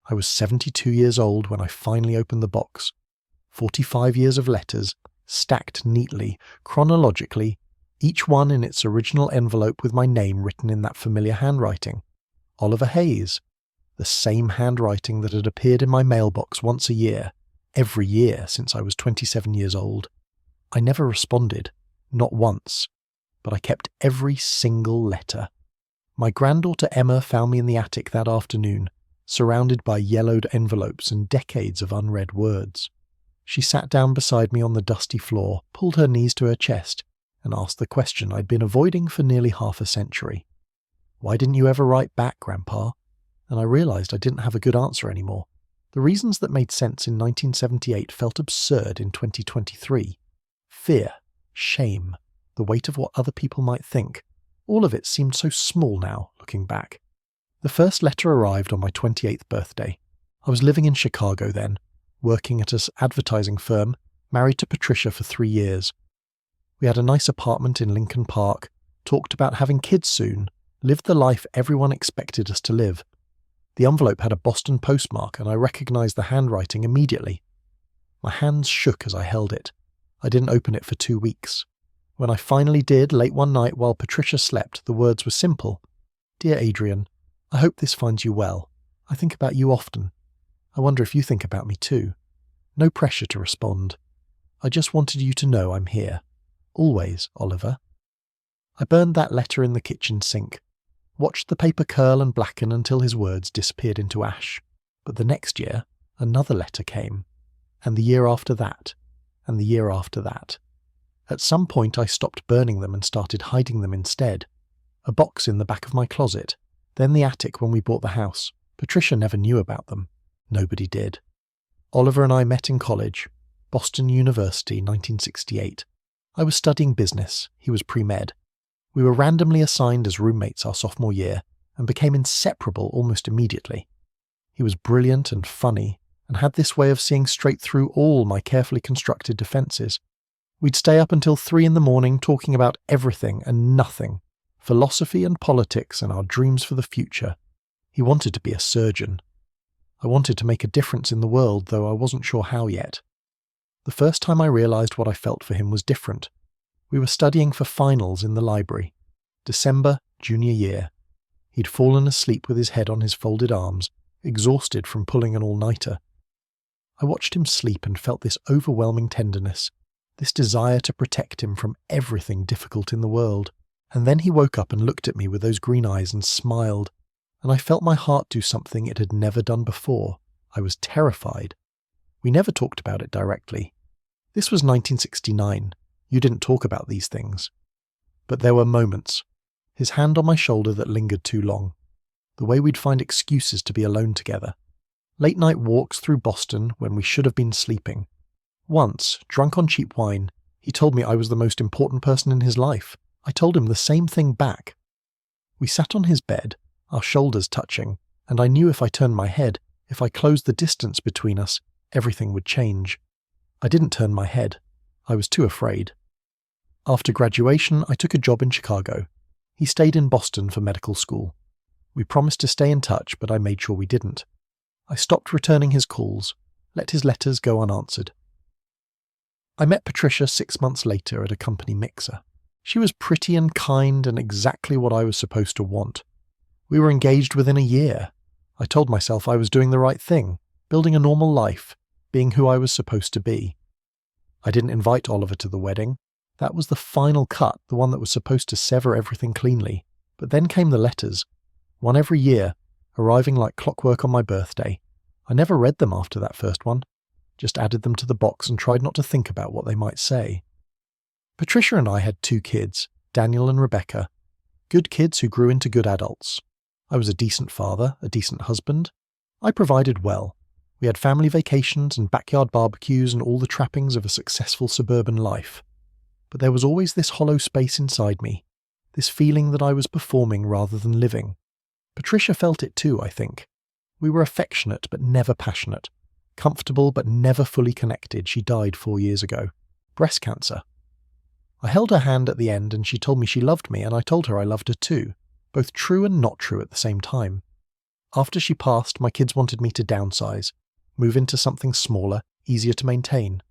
I was 72 years old when I finally opened the box. 45 years of letters, stacked neatly, chronologically, each one in its original envelope with my name written in that familiar handwriting. Oliver Hayes. The same handwriting that had appeared in my mailbox once a year, every year since I was 27 years old. I never responded, not once, but I kept every single letter. My granddaughter Emma found me in the attic that afternoon, surrounded by yellowed envelopes and decades of unread words. She sat down beside me on the dusty floor, pulled her knees to her chest, and asked the question I'd been avoiding for nearly half a century. "Why didn't you ever write back, Grandpa?" And I realised I didn't have a good answer anymore. The reasons that made sense in 1978 felt absurd in 2023. Fear, shame, the weight of what other people might think. All of it seemed so small now, looking back. The first letter arrived on my 28th birthday. I was living in Chicago then, working at an advertising firm, married to Patricia for 3 years. We had a nice apartment in Lincoln Park, talked about having kids soon, lived the life everyone expected us to live. The envelope had a Boston postmark and I recognised the handwriting immediately. My hands shook as I held it. I didn't open it for 2 weeks. When I finally did, late one night while Patricia slept, the words were simple. "Dear Adrian, I hope this finds you well. I think about you often. I wonder if you think about me too. No pressure to respond. I just wanted you to know I'm here. Always, Oliver." I burned that letter in the kitchen sink, watched the paper curl and blacken until his words disappeared into ash. But the next year, another letter came, and the year after that, and the year after that. At some point I stopped burning them and started hiding them instead. A box in the back of my closet, then the attic when we bought the house. Patricia never knew about them. Nobody did. Oliver and I met in college, Boston University, 1968. I was studying business, he was pre-med. We were randomly assigned as roommates our sophomore year and became inseparable almost immediately. He was brilliant and funny and had this way of seeing straight through all my carefully constructed defences. We'd stay up until 3 a.m. talking about everything and nothing, philosophy and politics and our dreams for the future. He wanted to be a surgeon. I wanted to make a difference in the world, though I wasn't sure how yet. The first time I realised what I felt for him was different. We were studying for finals in the library. December, junior year. He'd fallen asleep with his head on his folded arms, exhausted from pulling an all-nighter. I watched him sleep and felt this overwhelming tenderness, this desire to protect him from everything difficult in the world. And then he woke up and looked at me with those green eyes and smiled, and I felt my heart do something it had never done before. I was terrified. We never talked about it directly. This was 1969. You didn't talk about these things. But there were moments. His hand on my shoulder that lingered too long. The way we'd find excuses to be alone together. Late-night walks through Boston when we should have been sleeping. Once, drunk on cheap wine, he told me I was the most important person in his life. I told him the same thing back. We sat on his bed, our shoulders touching, and I knew if I turned my head, if I closed the distance between us, everything would change. I didn't turn my head. I was too afraid. After graduation, I took a job in Chicago. He stayed in Boston for medical school. We promised to stay in touch, but I made sure we didn't. I stopped returning his calls, let his letters go unanswered. I met Patricia 6 months later at a company mixer. She was pretty and kind and exactly what I was supposed to want. We were engaged within a year. I told myself I was doing the right thing, building a normal life, being who I was supposed to be. I didn't invite Oliver to the wedding. That was the final cut, the one that was supposed to sever everything cleanly. But then came the letters, one every year, arriving like clockwork on my birthday. I never read them after that first one, just added them to the box and tried not to think about what they might say. Patricia and I had 2 kids, Daniel and Rebecca. Good kids who grew into good adults. I was a decent father, a decent husband. I provided well. We had family vacations and backyard barbecues and all the trappings of a successful suburban life. But there was always this hollow space inside me, this feeling that I was performing rather than living. Patricia felt it too, I think. We were affectionate but never passionate, comfortable but never fully connected. She died 4 years ago. Breast cancer. I held her hand at the end and she told me she loved me and I told her I loved her too, both true and not true at the same time. After she passed, my kids wanted me to downsize, move into something smaller, easier to maintain.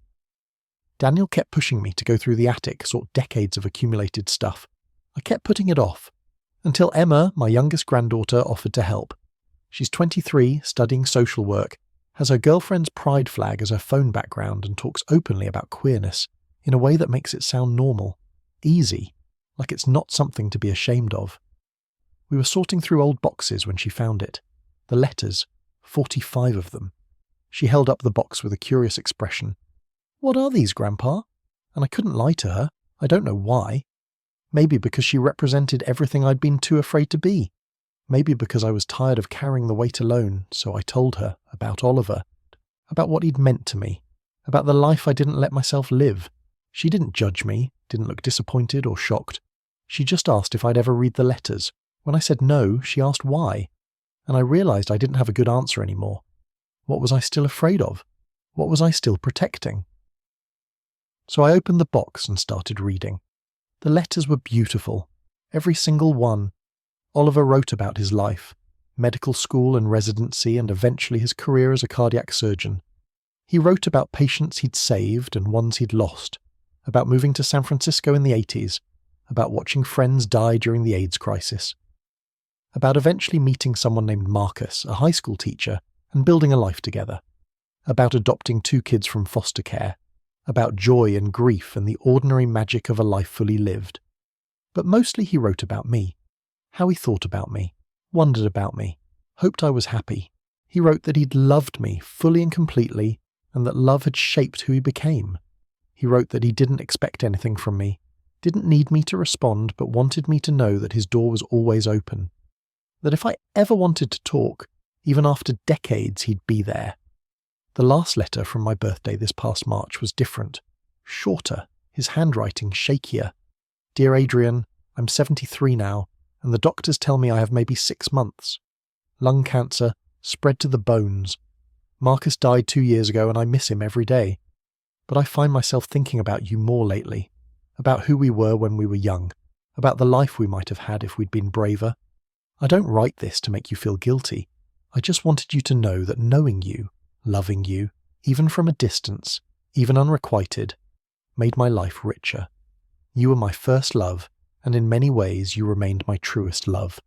Daniel kept pushing me to go through the attic, sort decades of accumulated stuff. I kept putting it off, until Emma, my youngest granddaughter, offered to help. She's 23, studying social work, has her girlfriend's pride flag as her phone background, and talks openly about queerness in a way that makes it sound normal, easy, like it's not something to be ashamed of. We were sorting through old boxes when she found it. The letters, 45 of them. She held up the box with a curious expression. "What are these, Grandpa?" And I couldn't lie to her. I don't know why. Maybe because she represented everything I'd been too afraid to be. Maybe because I was tired of carrying the weight alone, so I told her about Oliver, about what he'd meant to me, about the life I didn't let myself live. She didn't judge me, didn't look disappointed or shocked. She just asked if I'd ever read the letters. When I said no, she asked why. And I realized I didn't have a good answer anymore. What was I still afraid of? What was I still protecting? So I opened the box and started reading. The letters were beautiful, every single one. Oliver wrote about his life, medical school and residency, and eventually his career as a cardiac surgeon. He wrote about patients he'd saved and ones he'd lost, about moving to San Francisco in the 80s, about watching friends die during the AIDS crisis, about eventually meeting someone named Marcus, a high school teacher, and building a life together, about adopting 2 kids from foster care, about joy and grief and the ordinary magic of a life fully lived. But mostly he wrote about me, how he thought about me, wondered about me, hoped I was happy. He wrote that he'd loved me fully and completely, and that love had shaped who he became. He wrote that he didn't expect anything from me, didn't need me to respond, but wanted me to know that his door was always open. That if I ever wanted to talk, even after decades, he'd be there. The last letter from my birthday this past March was different, shorter, his handwriting shakier. "Dear Adrian, I'm 73 now, and the doctors tell me I have maybe 6 months. Lung cancer, spread to the bones. Marcus died 2 years ago and I miss him every day. But I find myself thinking about you more lately, about who we were when we were young, about the life we might have had if we'd been braver. I don't write this to make you feel guilty. I just wanted you to know that knowing you, loving you, even from a distance, even unrequited, made my life richer. You were my first love, and in many ways you remained my truest love.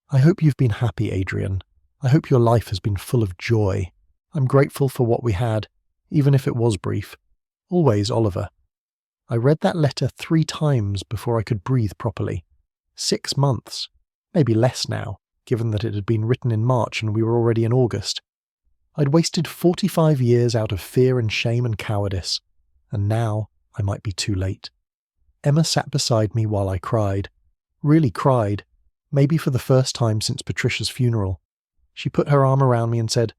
I hope you've been happy, Adrian. I hope your life has been full of joy. I'm grateful for what we had, even if it was brief. Always, Oliver." I read that letter 3 times before I could breathe properly. 6 months, maybe less now, given that it had been written in March and we were already in August. I'd wasted 45 years out of fear and shame and cowardice, and now I might be too late. Emma sat beside me while I cried. Really cried, maybe for the first time since Patricia's funeral. She put her arm around me and said,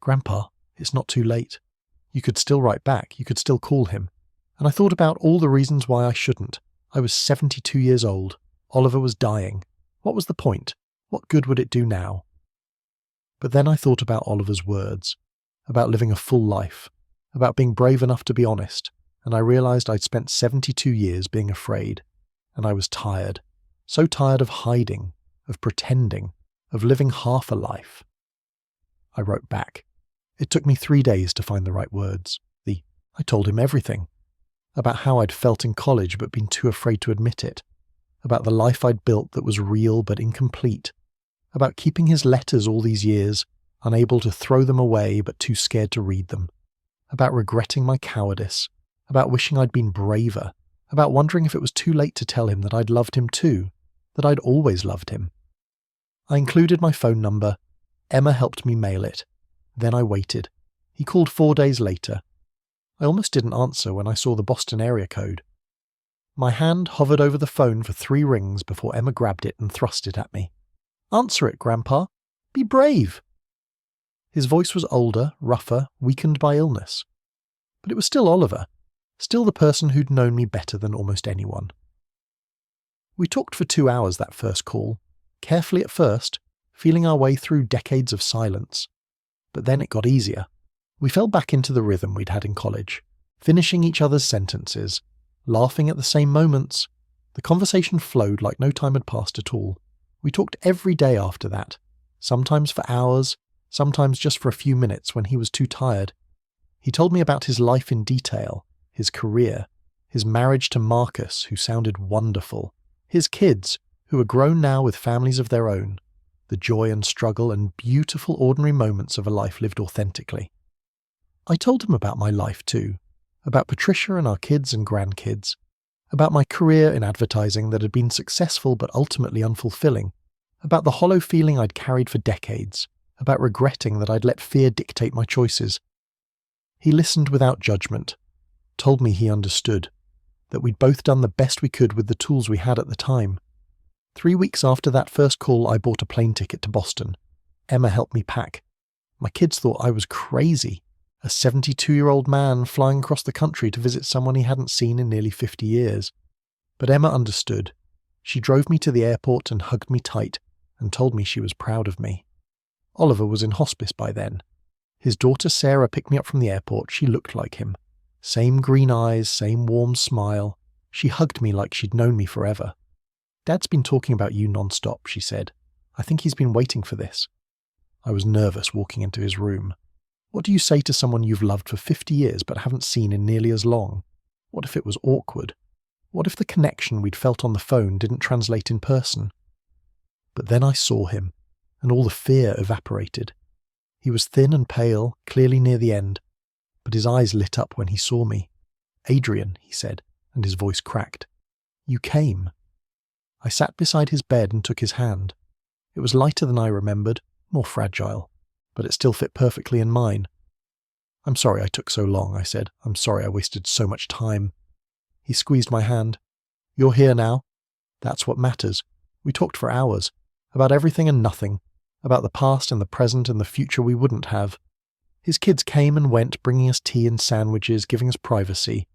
"Grandpa, it's not too late. You could still write back, you could still call him." And I thought about all the reasons why I shouldn't. I was 72 years old. Oliver was dying. What was the point? What good would it do now? But then I thought about Oliver's words, about living a full life, about being brave enough to be honest, and I realized I'd spent 72 years being afraid, and I was tired, so tired of hiding, of pretending, of living half a life. I wrote back. It took me 3 days to find the right words. I told him everything. About how I'd felt in college but been too afraid to admit it. About the life I'd built that was real but incomplete. About keeping his letters all these years, unable to throw them away but too scared to read them. About regretting my cowardice. About wishing I'd been braver. About wondering if it was too late to tell him that I'd loved him too, that I'd always loved him. I included my phone number. Emma helped me mail it. Then I waited. He called 4 days later. I almost didn't answer when I saw the Boston area code. My hand hovered over the phone for 3 rings before Emma grabbed it and thrust it at me. "Answer it, Grandpa. Be brave." His voice was older, rougher, weakened by illness. But it was still Oliver, still the person who'd known me better than almost anyone. We talked for 2 hours that first call, carefully at first, feeling our way through decades of silence. But then it got easier. We fell back into the rhythm we'd had in college, finishing each other's sentences, laughing at the same moments. The conversation flowed like no time had passed at all. We talked every day after that, sometimes for hours, sometimes just for a few minutes when he was too tired. He told me about his life in detail, his career, his marriage to Marcus, who sounded wonderful, his kids, who are grown now with families of their own, the joy and struggle and beautiful ordinary moments of a life lived authentically. I told him about my life too, about Patricia and our kids and grandkids, about my career in advertising that had been successful but ultimately unfulfilling, about the hollow feeling I'd carried for decades, about regretting that I'd let fear dictate my choices. He listened without judgment, told me he understood, that we'd both done the best we could with the tools we had at the time. 3 weeks after that first call, I bought a plane ticket to Boston. Emma helped me pack. My kids thought I was crazy, a 72-year-old man flying across the country to visit someone he hadn't seen in nearly 50 years. But Emma understood. She drove me to the airport and hugged me tight and told me she was proud of me. Oliver was in hospice by then. His daughter Sarah picked me up from the airport. She looked like him. Same green eyes, same warm smile. She hugged me like she'd known me forever. "Dad's been talking about you non-stop," she said. "I think he's been waiting for this." I was nervous walking into his room. What do you say to someone you've loved for 50 years but haven't seen in nearly as long? What if it was awkward? What if the connection we'd felt on the phone didn't translate in person? But then I saw him, and all the fear evaporated. He was thin and pale, clearly near the end, but his eyes lit up when he saw me. "Adrian," he said, and his voice cracked. "You came." I sat beside his bed and took his hand. It was lighter than I remembered, more fragile, but it still fit perfectly in mine. "I'm sorry I took so long," I said. "I'm sorry I wasted so much time." He squeezed my hand. "You're here now. That's what matters." We talked for hours, about everything and nothing, about the past and the present and the future we wouldn't have. His kids came and went, bringing us tea and sandwiches, giving us privacy.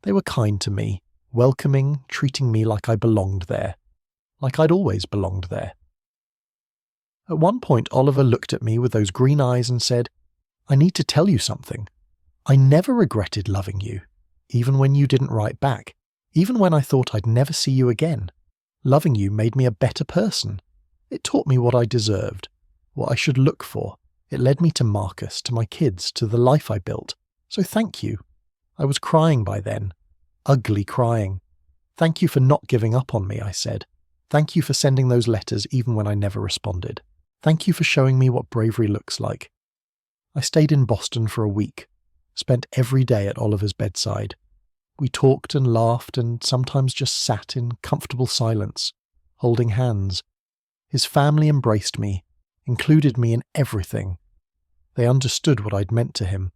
They were kind to me, welcoming, treating me like I belonged there, like I'd always belonged there. At one point, Oliver looked at me with those green eyes and said, "I need to tell you something. I never regretted loving you, even when you didn't write back, even when I thought I'd never see you again. Loving you made me a better person. It taught me what I deserved, what I should look for. It led me to Marcus, to my kids, to the life I built. So thank you." I was crying by then, ugly crying. "Thank you for not giving up on me," I said. "Thank you for sending those letters even when I never responded. Thank you for showing me what bravery looks like." I stayed in Boston for a week, spent every day at Oliver's bedside. We talked and laughed and sometimes just sat in comfortable silence, holding hands. His family embraced me, included me in everything. They understood what I'd meant to him,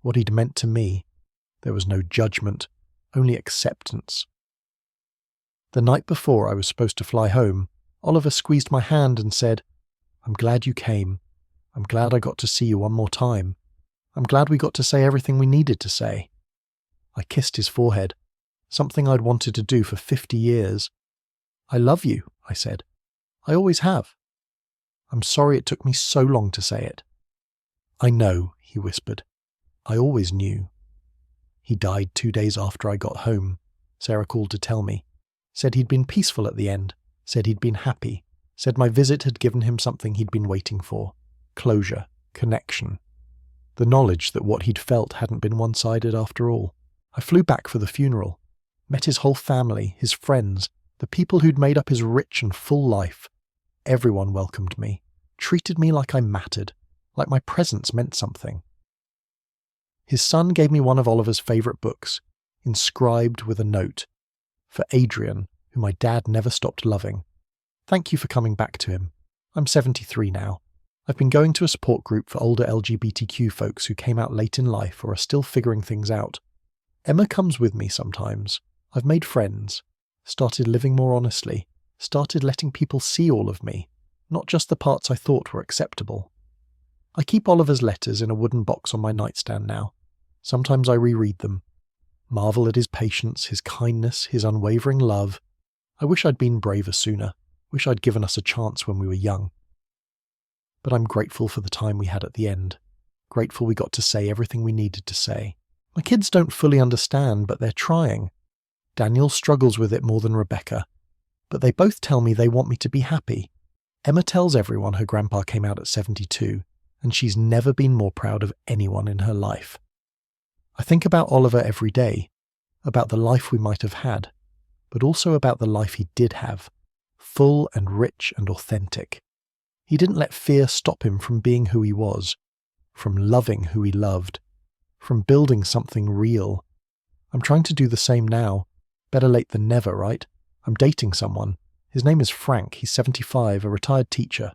what he'd meant to me. There was no judgment, only acceptance. The night before I was supposed to fly home, Oliver squeezed my hand and said, "I'm glad you came. I'm glad I got to see you one more time. I'm glad we got to say everything we needed to say." I kissed his forehead, something I'd wanted to do for 50 years. "I love you," I said. "I always have. I'm sorry it took me so long to say it." "I know," he whispered. "I always knew." He died 2 days after I got home. Sarah called to tell me. Said he'd been peaceful at the end. Said he'd been happy. Said my visit had given him something he'd been waiting for. Closure. Connection. The knowledge that what he'd felt hadn't been one-sided after all. I flew back for the funeral. Met his whole family, his friends, the people who'd made up his rich and full life. Everyone welcomed me, treated me like I mattered, like my presence meant something. His son gave me one of Oliver's favourite books, inscribed with a note, for Adrian, who my dad never stopped loving. "Thank you for coming back to him. I'm 73 now. I've been going to a support group for older LGBTQ folks who came out late in life or are still figuring things out. Emma comes with me sometimes. I've made friends, started living more honestly, started letting people see all of me, not just the parts I thought were acceptable. I keep Oliver's letters in a wooden box on my nightstand now. Sometimes I reread them. Marvel at his patience, his kindness, his unwavering love. I wish I'd been braver sooner. Wish I'd given us a chance when we were young. But I'm grateful for the time we had at the end. Grateful we got to say everything we needed to say. My kids don't fully understand, but they're trying. Daniel struggles with it more than Rebecca. But they both tell me they want me to be happy. Emma tells everyone her grandpa came out at 72, and she's never been more proud of anyone in her life. I think about Oliver every day, about the life we might have had, but also about the life he did have, full and rich and authentic. He didn't let fear stop him from being who he was, from loving who he loved, from building something real. I'm trying to do the same now. Better late than never, right? I'm dating someone. His name is Frank. He's 75, a retired teacher.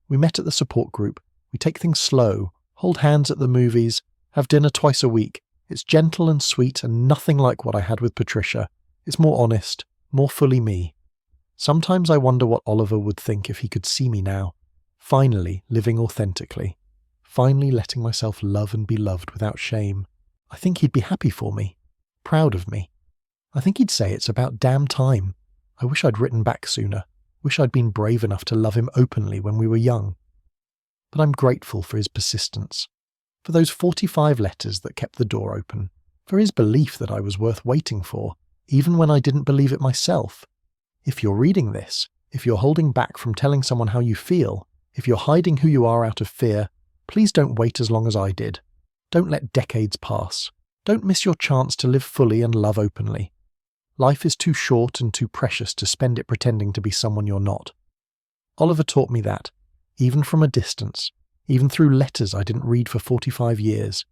We met at the support group. We take things slow, hold hands at the movies, have dinner twice a week. It's gentle and sweet and nothing like what I had with Patricia. It's more honest, more fully me. Sometimes I wonder what Oliver would think if he could see me now, finally living authentically, finally letting myself love and be loved without shame. I think he'd be happy for me, proud of me. I think he'd say it's about damn time. I wish I'd written back sooner, wish I'd been brave enough to love him openly when we were young. But I'm grateful for his persistence, for those 45 letters that kept the door open, for his belief that I was worth waiting for, even when I didn't believe it myself. If you're reading this, if you're holding back from telling someone how you feel, if you're hiding who you are out of fear, please don't wait as long as I did. Don't let decades pass. Don't miss your chance to live fully and love openly. Life is too short and too precious to spend it pretending to be someone you're not. Oliver taught me that, even from a distance, even through letters I didn't read for 45 years.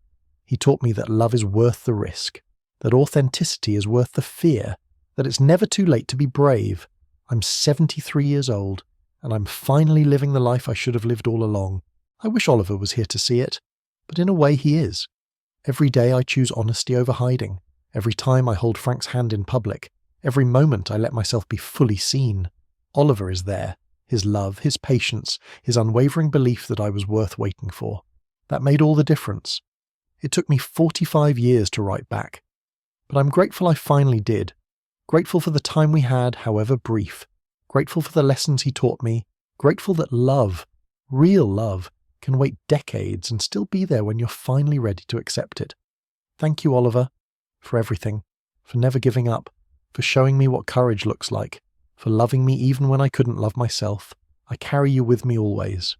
He taught me that love is worth the risk, that authenticity is worth the fear, that it's never too late to be brave. I'm 73 years old, and I'm finally living the life I should have lived all along. I wish Oliver was here to see it, but in a way he is. Every day I choose honesty over hiding. Every time I hold Frank's hand in public, every moment I let myself be fully seen. Oliver is there, his love, his patience, his unwavering belief that I was worth waiting for. That made all the difference. It took me 45 years to write back, but I'm grateful I finally did. Grateful for the time we had, however brief. Grateful for the lessons he taught me. Grateful that love, real love, can wait decades and still be there when you're finally ready to accept it. Thank you, Oliver, for everything, for never giving up, for showing me what courage looks like, for loving me even when I couldn't love myself. I carry you with me always.